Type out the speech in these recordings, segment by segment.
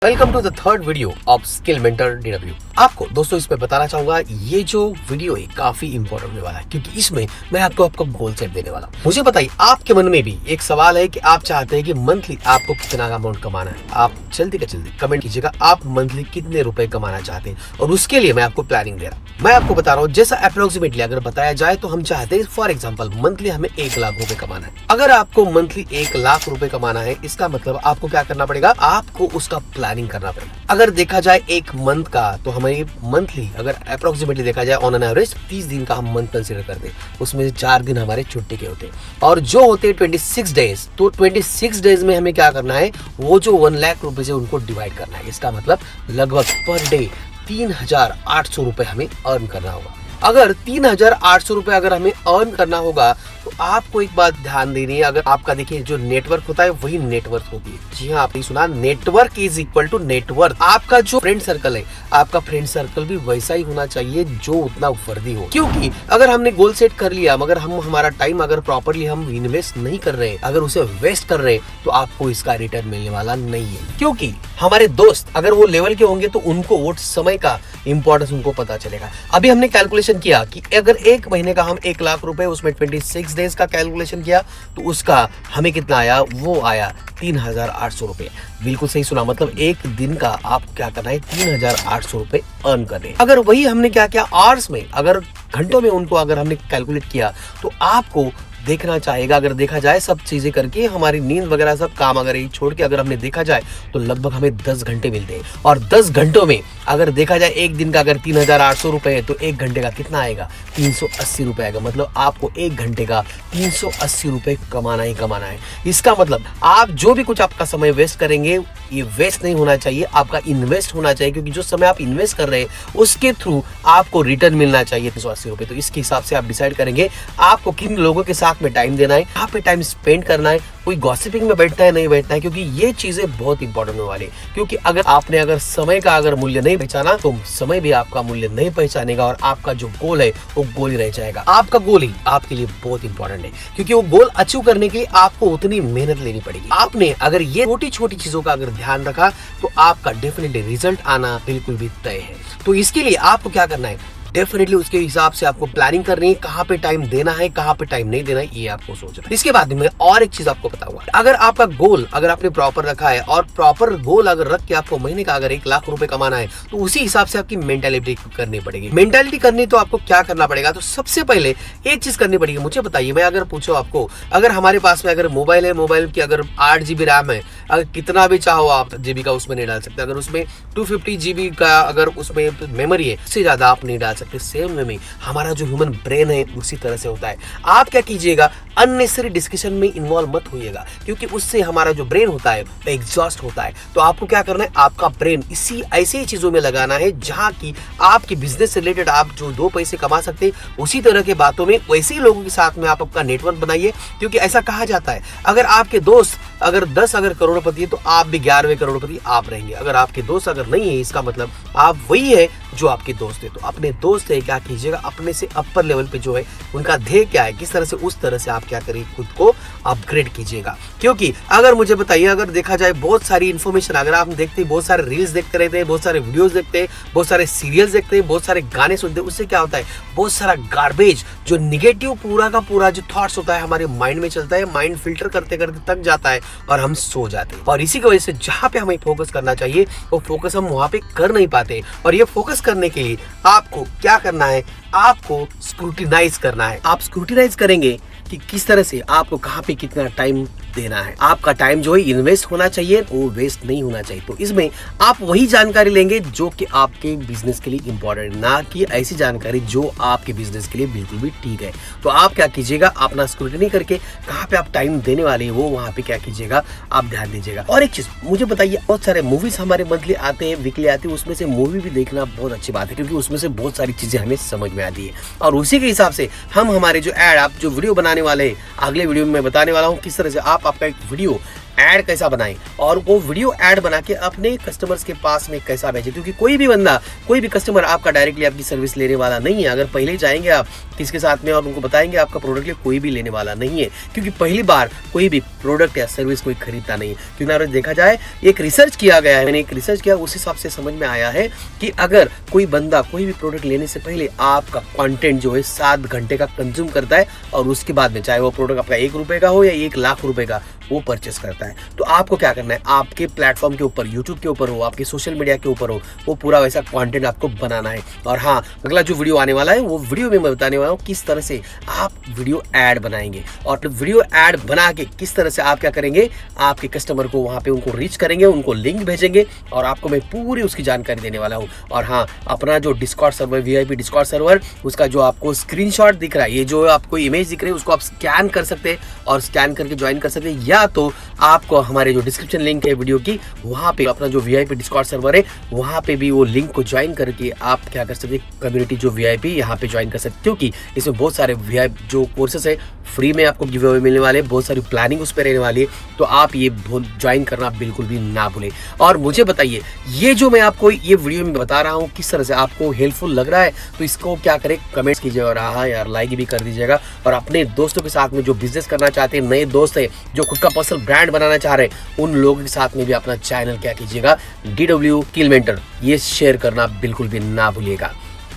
Welcome to the third video of skill mentor DW। आपको दोस्तों इसमें बताना चाहूंगा ये जो वीडियो है काफी इंपॉर्टेंट होने वाला है क्योंकि इसमें मैं आपको आपका गोल सेट देने वाला हूँ। मुझे बताइए आपके मन में भी एक सवाल है कि आप चाहते हैं कि मंथली आपको कितना अमाउंट कमाना है। आप जल्दी का जल्दी कमेंट कीजिएगा आप मंथली कितने रुपए कमाना चाहते हैं और उसके लिए मैं आपको प्लानिंग दे रहा हूँ। मैं आपको बता रहा हूँ जैसा अप्रोक्सीमेटली अगर बताया जाए तो हम चाहते हैं फॉर एग्जाम्पल मंथली हमें 1 लाख रुपए कमाना है। अगर आपको मंथली 1 लाख रुपए कमाना है इसका मतलब आपको क्या करना पड़ेगा, आपको उसका प्लानिंग करना पड़ेगा। अगर देखा जाए एक मंथ का तो हमें मंथली अगर अप्रोक्सीमेटली देखा जाए ऑन एन एवरेज 30 दिन का हम मंथ कंसीडर करते हैं, उसमें से 4 दिन हमारे छुट्टी के होते हैं और जो होते हैं 26 डेज। तो 26 डेज में हमें क्या करना है, वो जो 1 लाख रुपए से उनको डिवाइड करना है। इसका मतलब लगभग पर डे 3,800 रुपए हमें अर्न करना होगा। अगर 3,800 रुपए अगर हमें अर्न करना होगा तो आपको एक बात ध्यान देनी है। अगर आपका देखिए जो नेटवर्क होता है वही नेटवर्क होती है। जी हाँ, आपने सुना, network is equal to network. आपका जो फ्रेंड सर्कल है, आपका फ्रेंड सर्कल भी वैसा ही होना चाहिए जो उतना वर्दी हो। क्योंकि अगर हमने गोल सेट कर लिया मगर हम हमारा टाइम अगर प्रॉपरली हम इन्वेस्ट नहीं कर रहे, अगर उसे वेस्ट कर रहे तो आपको इसका रिटर्न मिलने वाला नहीं है। क्योंकि हमारे दोस्त अगर वो लेवल के होंगे तो उनको वो समय का इंपॉर्टेंस उनको पता चलेगा। अभी हमने कैलकुलेशन किया कि अगर 1 महीने का हम 1 लाख रुपए उसमें 26 डेज का कैलकुलेशन किया तो उसका हमें कितना आया, वो आया 3,800 रुपए। बिल्कुल सही सुना, मतलब एक दिन का आप क्या करना है 3,800 रुपए अर्न कर रहे हैं। अगर वही हमने क्या किया आवर्स में, अगर घंटों में उनको अगर हमने कैलकुलेट किया तो आपको देखना चाहेगा, अगर देखा जाए सब चीजें करके हमारी नींद वगैरह सब काम अगर ये छोड़ के अगर हमने देखा जाए तो लगभग हमें 10 घंटे मिलते हैं। और 10 घंटों में अगर देखा जाए एक दिन का अगर 3,800 रुपए है तो 1 घंटे का कितना आएगा, 380 रुपए आएगा। मतलब आपको 1 घंटे का 380 रुपए कमाना ही कमाना है। इसका मतलब आप जो भी कुछ आपका समय वेस्ट करेंगे ये वेस्ट नहीं होना चाहिए, आपका इन्वेस्ट होना चाहिए। क्योंकि जो समय आप इन्वेस्ट कर रहे हैं उसके थ्रू आपको रिटर्न मिलना चाहिए 380 रुपए। तो इसके हिसाब से आप डिसाइड करेंगे आपको किन लोगों के साथ में टाइम देना है, कहाँ पे टाइम स्पेंड करना है, कोई गॉसिपिंग में बैठना है नहीं बैठना है। क्योंकि ये चीजें बहुत इंपॉर्टेंट होने वाली है। क्योंकि अगर आपने अगर समय का अगर मूल्य नहीं पहचाना तो समय भी आपका मूल्य नहीं पहचानेगा और आपका जो गोल है वो गोल ही रह जाएगा। आपका गोल ही आपके लिए बहुत इंपॉर्टेंट है क्योंकि वो गोल अचीव करने के लिए आपको उतनी मेहनत लेनी पड़ेगी। आपने अगर ये छोटी छोटी चीजों का अगर ध्यान रखा तो आपका डेफिनेटली रिजल्ट आना बिल्कुल भी तय है। तो इसके लिए आपको क्या करना है, डेफिनेटली उसके हिसाब से आपको प्लानिंग करनी है, कहाँ पे टाइम देना है कहाँ पे टाइम नहीं देना है, ये आपको सोचना है। इसके बाद में और एक चीज आपको बताऊंगा, अगर आपका गोल अगर आपने प्रॉपर रखा है और प्रॉपर गोल अगर रख के आपको महीने का अगर 1 लाख रुपए कमाना है तो उसी हिसाब से आपकी मेंटालिटी करनी पड़ेगी। मेंटालिटी करनी तो आपको क्या करना पड़ेगा, तो सबसे पहले एक चीज करनी पड़ेगी। मुझे बताइए, मैं अगर पूछो आपको, अगर हमारे पास में अगर मोबाइल है, मोबाइल की अगर 8 GB रैम है, अगर कितना भी चाहो आप GB का उसमें नहीं डाल सकते। अगर उसमें 250 GB का अगर उसमें मेमोरी है उससे ज्यादा आप नहीं डाल सकते। सेम वे में हमारा जो ह्यूमन ब्रेन है उसी तरह से होता है। आप क्या कीजिएगा, अननेसेसरी डिस्कशन में इन्वॉल्व मत होइएगा क्योंकि उससे हमारा जो ब्रेन होता है एग्जॉस्ट होता है। तो आपको क्या करना है, आपका ब्रेन इसी ऐसे ही चीजों में लगाना है जहां की आपकी बिजनेस से रिलेटेड आप जो 2 पैसे कमा सकते हैं उसी तरह के बातों में, वैसे ही लोगों के साथ में आप आपका नेटवर्क बनाइए। क्योंकि ऐसा कहा जाता है अगर आपके दोस्त अगर 10 अगर करोड़पति है तो आप भी 11वें करोड़पति आप रहेंगे। अगर आपके दोस्त अगर नहीं है इसका मतलब आप वही है जो आपके दोस्त है। तो अपने दोस्त है क्या कीजिएगा, अपने से अपर लेवल पे जो है उनका ध्येय क्या है, किस तरह से उस तरह से आप क्या करिए, खुद को अपग्रेड कीजिएगा। क्योंकि अगर मुझे बताइए, अगर देखा जाए बहुत सारी इन्फॉर्मेशन अगर आप देखते हैं, बहुत सारे रील्स देखते रहते हैं, बहुत सारे वीडियोस देखते हैं, बहुत सारे सीरियल्स देखते हैं, बहुत सारे गाने सुनते हैं, उससे क्या होता है बहुत सारा गार्बेज जो निगेटिव पूरा का पूरा जो थॉट्स होता है हमारे माइंड में चलता है। माइंड फिल्टर करते करते थक जाता है और हम सो जाते हैं। और इसी की वजह से जहां पे हमें फोकस करना चाहिए वो फोकस हम वहां पे कर नहीं पाते। और ये फोकस करने के लिए आपको क्या करना है, आपको स्क्रूटिनाइज करना है। आप स्क्रूटिनाइज करेंगे कि किस तरह से आपको कहाँ पे कितना टाइम देना है। आपका टाइम जो है इन्वेस्ट होना चाहिए, वो वेस्ट नहीं होना चाहिए। तो इसमें आप वही जानकारी लेंगे जो कि आपके बिजनेस के लिए इंपॉर्टेंट, ना कि ऐसी जानकारी जो आपके बिजनेस के लिए बिल्कुल भी ठीक है। तो आप क्या कीजिएगा, अपना स्क्रूटनी करके कहाँ पे आप टाइम देने वाले हैं वो वहाँ पे क्या कीजिएगा, आप ध्यान दीजिएगा। और एक चीज मुझे बताइए, बहुत सारे मूवीज हमारे मंथली आते हैं, वीकली आते हैं, उसमें से मूवी भी देखना बहुत अच्छी बात है क्योंकि उसमें से बहुत सारी चीजें हमें समझ में आती है। और उसी के हिसाब से हम हमारे जो एड आप जो वीडियो बनाने वाले हैं, अगले वीडियो में मैं बताने वाला हूँ किस तरह से आप आपका एक वीडियो ऐड कैसा बनाएं और वो वीडियो ऐड बना के अपने कस्टमर्स के पास में कैसा भेजें, क्योंकि कोई भी बंदा, कोई भी कस्टमर आपका डायरेक्टली आपकी सर्विस लेने वाला नहीं है। अगर पहले ही जाएंगे आप किसके साथ में और उनको बताएंगे आपका प्रोडक्ट ये कोई भी लेने वाला नहीं है, क्योंकि पहली बार कोई भी प्रोडक्ट या सर्विस कोई खरीदता नहीं है। क्योंकि अगर देखा जाए, एक रिसर्च किया गया है, मैंने एक रिसर्च किया, उस हिसाब से समझ में आया है कि अगर कोई बंदा कोई भी प्रोडक्ट लेने से पहले आपका कंटेंट जो है 7 घंटे का कंज्यूम करता है और उसके बाद में चाहे वो प्रोडक्ट आपका 1 रुपए का हो या 1 लाख रुपए का, वो परचेस करता है। तो आपको क्या करना है, आपके प्लेटफॉर्म के ऊपर, यूट्यूब के ऊपर हो, आपके सोशल मीडिया के ऊपर हो, वो पूरा वैसा कंटेंट आपको बनाना है। और हाँ, अगला जो वीडियो आने वाला है वो वीडियो में मैं बताने वाला हूँ किस तरह से आप वीडियो ऐड बनाएंगे और वीडियो ऐड बना के किस तरह से आप क्या करेंगे, आपके कस्टमर को वहाँ पे उनको रीच करेंगे, उनको लिंक भेजेंगे और आपको मैं पूरी उसकी जानकारी देने वाला हूँ। और हाँ, अपना जो Discord server, VIP Discord server, उसका जो आपको स्क्रीनशॉट दिख रहा है, ये जो आपको इमेज दिख रही है, उसको आप स्कैन कर सकते हैं और स्कैन करके ज्वाइन कर सकते हैं, या तो आपको हमारे जो डिस्क्रिप्शन लिंक है वीडियो की, वहाँ पे अपना जो वीआईपी डिस्कॉर्ड सर्वर है, वहाँ पे भी वो लिंक को ज्वाइन करके आप क्या कर सकते हैं, कम्युनिटी जो वीआईपी यहाँ पे ज्वाइन कर सकते हैं। क्योंकि इसमें बहुत सारे वीआईपी जो कोर्सेस है फ्री में आपको गिव अवे मिलने वाले, बहुत सारी प्लानिंग उस पर रहने वाली है, तो आप ये ज्वाइन करना बिल्कुल भी ना भूलें। और मुझे बताइए, ये जो मैं आपको ये वीडियो में बता रहा हूँ किस तरह से आपको हेल्पफुल लग रहा है, तो इसको क्या करें, कमेंट्स कीजिएगा और हाँ यार लाइक भी कर दीजिएगा। और अपने दोस्तों के साथ में जो बिजनेस करना चाहते हैं, नए दोस्त है जो खुद का पर्सनल ब्रांड बनाना चाह रहे हैं, उन लोगों के साथ में भी अपना चैनल क्या कीजिएगा, DW स्किल मेंटर, ये शेयर करना बिल्कुल भी ना भूलिएगा।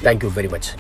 Thank you very much.